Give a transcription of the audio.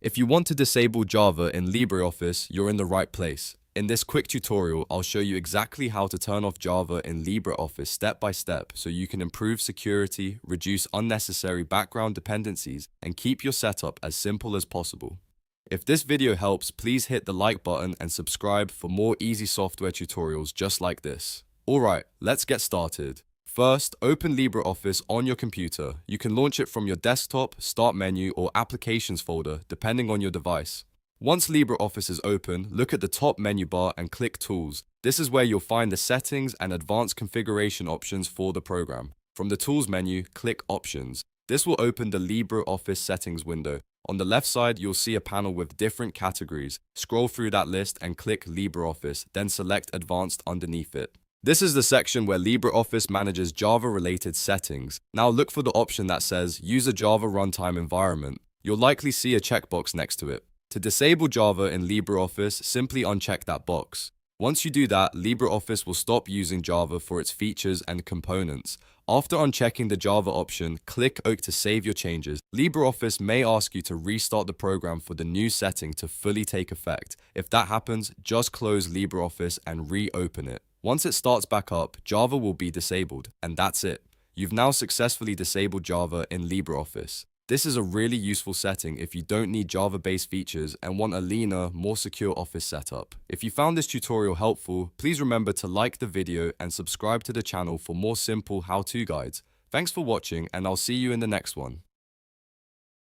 If you want to disable Java in LibreOffice, you're in the right place. In this quick tutorial, I'll show you exactly how to turn off Java in LibreOffice step by step so you can improve security, reduce unnecessary background dependencies, and keep your setup as simple as possible. If this video helps, please hit the like button and subscribe for more easy software tutorials just like this. Alright, let's get started. First, open LibreOffice on your computer. You can launch it from your desktop, start menu, or applications folder, depending on your device. Once LibreOffice is open, look at the top menu bar and click Tools. This is where you'll find the settings and advanced configuration options for the program. From the Tools menu, click Options. This will open the LibreOffice settings window. On the left side, you'll see a panel with different categories. Scroll through that list and click LibreOffice, then select Advanced underneath it. This is the section where LibreOffice manages Java-related settings. Now look for the option that says Use a Java Runtime environment. You'll likely see a checkbox next to it. To disable Java in LibreOffice, simply uncheck that box. Once you do that, LibreOffice will stop using Java for its features and components. After unchecking the Java option, click OK to save your changes. LibreOffice may ask you to restart the program for the new setting to fully take effect. If that happens, just close LibreOffice and reopen it. Once it starts back up, Java will be disabled, and that's it. You've now successfully disabled Java in LibreOffice. This is a really useful setting if you don't need Java-based features and want a leaner, more secure Office setup. If you found this tutorial helpful, please remember to like the video and subscribe to the channel for more simple how-to guides. Thanks for watching, and I'll see you in the next one.